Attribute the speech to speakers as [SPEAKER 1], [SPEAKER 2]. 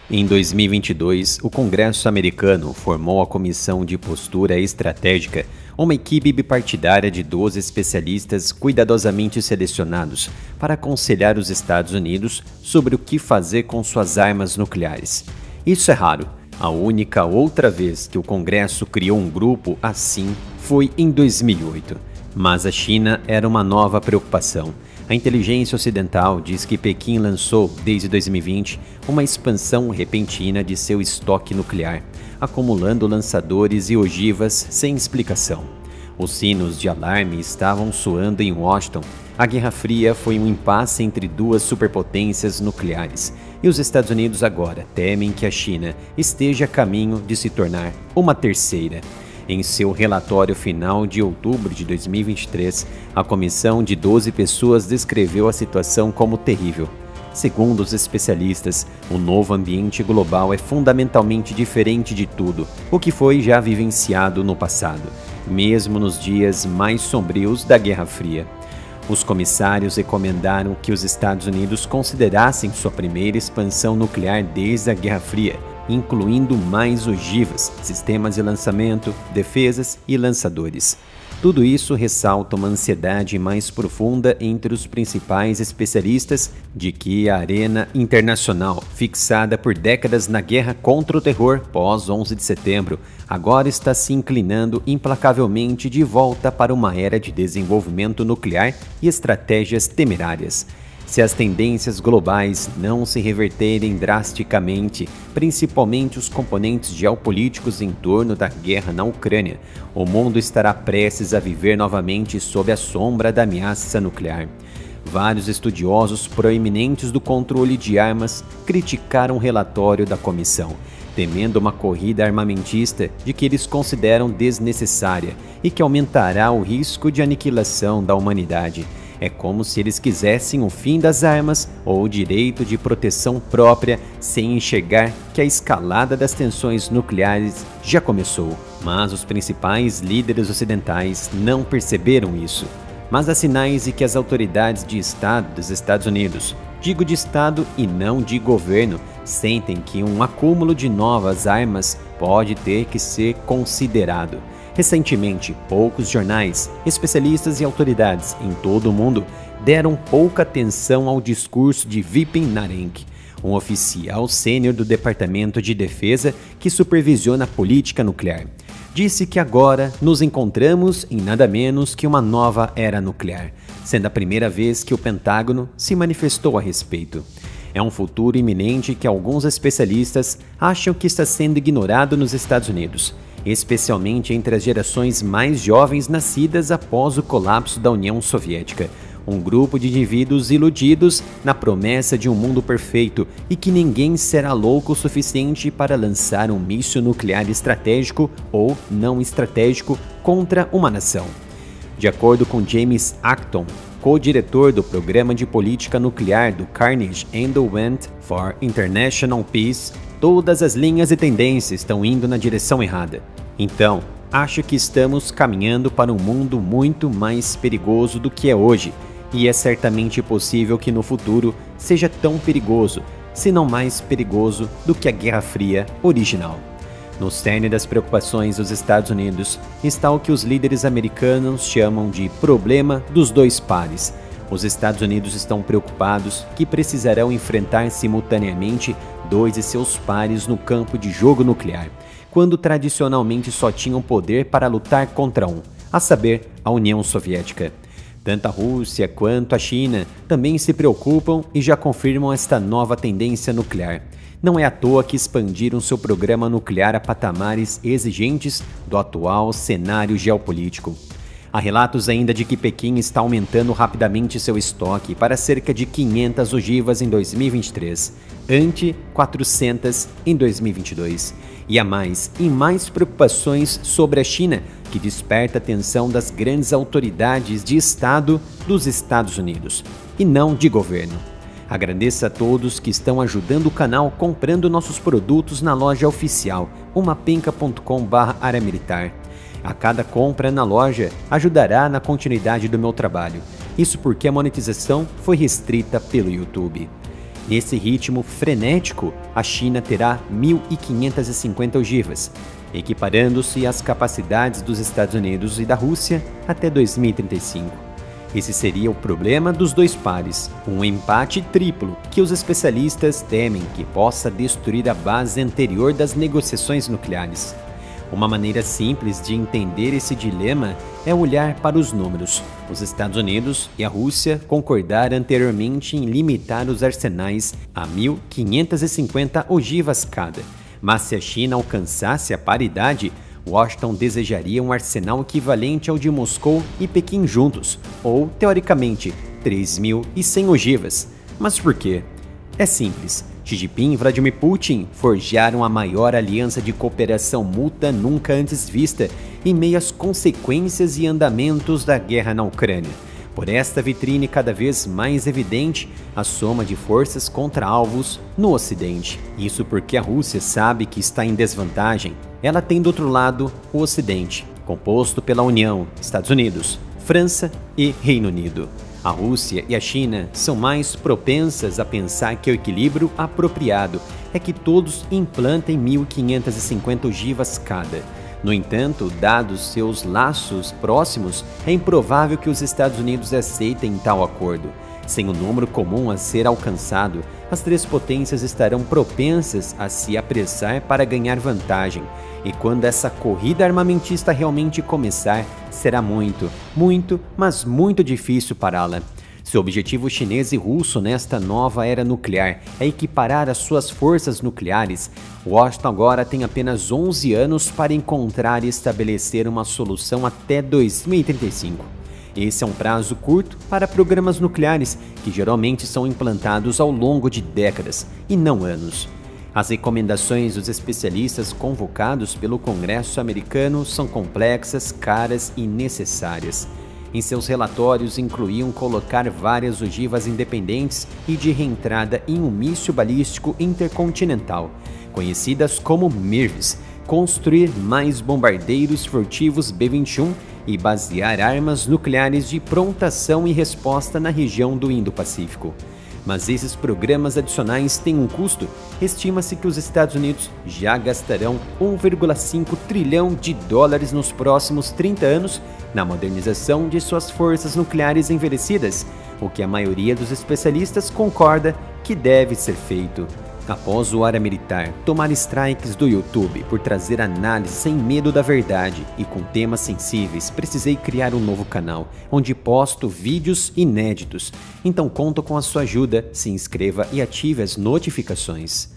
[SPEAKER 1] Em 2022, o Congresso americano formou a Comissão de Postura Estratégica, uma equipe bipartidária de 12 especialistas cuidadosamente selecionados para aconselhar os Estados Unidos sobre o que fazer com suas armas nucleares. Isso é raro. A única outra vez que o Congresso criou um grupo assim foi em 2008. Mas a China era uma nova preocupação. A inteligência ocidental diz que Pequim lançou, desde 2020, uma expansão repentina de seu estoque nuclear, acumulando lançadores e ogivas sem explicação. Os sinos de alarme estavam soando em Washington. A Guerra Fria foi um impasse entre duas superpotências nucleares, e os Estados Unidos agora temem que a China esteja a caminho de se tornar uma terceira. Em seu relatório final de outubro de 2023, a comissão de 12 pessoas descreveu a situação como terrível. Segundo os especialistas, o novo ambiente global é fundamentalmente diferente de tudo o que foi já vivenciado no passado, mesmo nos dias mais sombrios da Guerra Fria. Os comissários recomendaram que os Estados Unidos considerassem sua primeira expansão nuclear desde a Guerra Fria, incluindo mais ogivas, sistemas de lançamento, defesas e lançadores. Tudo isso ressalta uma ansiedade mais profunda entre os principais especialistas de que a arena internacional, fixada por décadas na guerra contra o terror pós 11 de setembro, agora está se inclinando implacavelmente de volta para uma era de desenvolvimento nuclear e estratégias temerárias. Se as tendências globais não se reverterem drasticamente, principalmente os componentes geopolíticos em torno da guerra na Ucrânia, o mundo estará prestes a viver novamente sob a sombra da ameaça nuclear. Vários estudiosos proeminentes do controle de armas criticaram o relatório da comissão, temendo uma corrida armamentista de que eles consideram desnecessária e que aumentará o risco de aniquilação da humanidade. É como se eles quisessem o fim das armas ou o direito de proteção própria, sem enxergar que a escalada das tensões nucleares já começou. Mas os principais líderes ocidentais não perceberam isso. Mas há sinais de que as autoridades de Estado dos Estados Unidos, digo de Estado e não de governo, sentem que um acúmulo de novas armas pode ter que ser considerado. Recentemente, poucos jornais, especialistas e autoridades em todo o mundo deram pouca atenção ao discurso de Vipin Nareng, um oficial sênior do Departamento de Defesa que supervisiona a política nuclear. Disse que agora nos encontramos em nada menos que uma nova era nuclear, sendo a primeira vez que o Pentágono se manifestou a respeito. É um futuro iminente que alguns especialistas acham que está sendo ignorado nos Estados Unidos, especialmente entre as gerações mais jovens nascidas após o colapso da União Soviética. Um grupo de indivíduos iludidos na promessa de um mundo perfeito e que ninguém será louco o suficiente para lançar um míssil nuclear estratégico ou não estratégico contra uma nação. De acordo com James Acton, co-diretor do Programa de Política Nuclear do Carnegie Endowment for International Peace, todas as linhas e tendências estão indo na direção errada. Então, acho que estamos caminhando para um mundo muito mais perigoso do que é hoje, e é certamente possível que no futuro seja tão perigoso, se não mais perigoso, do que a Guerra Fria original. No cerne das preocupações dos Estados Unidos está o que os líderes americanos chamam de problema dos dois pares. Os Estados Unidos estão preocupados que precisarão enfrentar simultaneamente dois de seus pares no campo de jogo nuclear, quando tradicionalmente só tinham poder para lutar contra um, a saber, a União Soviética. Tanto a Rússia quanto a China também se preocupam e já confirmam esta nova tendência nuclear. Não é à toa que expandiram seu programa nuclear a patamares exigentes do atual cenário geopolítico. Há relatos ainda de que Pequim está aumentando rapidamente seu estoque para cerca de 500 ogivas em 2023, ante 400 em 2022. E há mais e mais preocupações sobre a China, que desperta a atenção das grandes autoridades de Estado dos Estados Unidos, e não de governo. Agradeço a todos que estão ajudando o canal comprando nossos produtos na loja oficial, umapenca.com/área-militar. A cada compra na loja ajudará na continuidade do meu trabalho. Isso porque a monetização foi restrita pelo YouTube. Nesse ritmo frenético, a China terá 1.550 ogivas, equiparando-se às capacidades dos Estados Unidos e da Rússia até 2035. Esse seria o problema dos dois pares, um empate triplo que os especialistas temem que possa destruir a base anterior das negociações nucleares. Uma maneira simples de entender esse dilema é olhar para os números. Os Estados Unidos e a Rússia concordaram anteriormente em limitar os arsenais a 1.550 ogivas cada, mas se a China alcançasse a paridade, Washington desejaria um arsenal equivalente ao de Moscou e Pequim juntos, ou, teoricamente, 3.100 ogivas. Mas por quê? É simples. Xi Jinping e Vladimir Putin forjaram a maior aliança de cooperação mútua nunca antes vista em meio às consequências e andamentos da guerra na Ucrânia. Por esta vitrine cada vez mais evidente, a soma de forças contra alvos no Ocidente. Isso porque a Rússia sabe que está em desvantagem. Ela tem do outro lado o Ocidente, composto pela União, Estados Unidos, França e Reino Unido. A Rússia e a China são mais propensas a pensar que o equilíbrio apropriado é que todos implantem 1.550 ogivas cada. No entanto, dados seus laços próximos, é improvável que os Estados Unidos aceitem tal acordo. Sem um número comum a ser alcançado, as três potências estarão propensas a se apressar para ganhar vantagem. E quando essa corrida armamentista realmente começar, será muito, mas muito difícil pará-la. Seu objetivo chinês e russo nesta nova era nuclear é equiparar as suas forças nucleares. Washington agora tem apenas 11 anos para encontrar e estabelecer uma solução até 2035. Esse é um prazo curto para programas nucleares, que geralmente são implantados ao longo de décadas, e não anos. As recomendações dos especialistas convocados pelo Congresso americano são complexas, caras e necessárias. Em seus relatórios incluíam colocar várias ogivas independentes e de reentrada em um míssil balístico intercontinental, conhecidas como MIRVs, construir mais bombardeiros furtivos B-21 e basear armas nucleares de pronta ação e resposta na região do Indo-Pacífico. Mas esses programas adicionais têm um custo. Estima-se que os Estados Unidos já gastarão 1,5 trilhão de dólares nos próximos 30 anos na modernização de suas forças nucleares envelhecidas, o que a maioria dos especialistas concorda que deve ser feito. Após o área militar tomar strikes do YouTube por trazer análise sem medo da verdade e com temas sensíveis, precisei criar um novo canal, onde posto vídeos inéditos. Então conto com a sua ajuda, se inscreva e ative as notificações.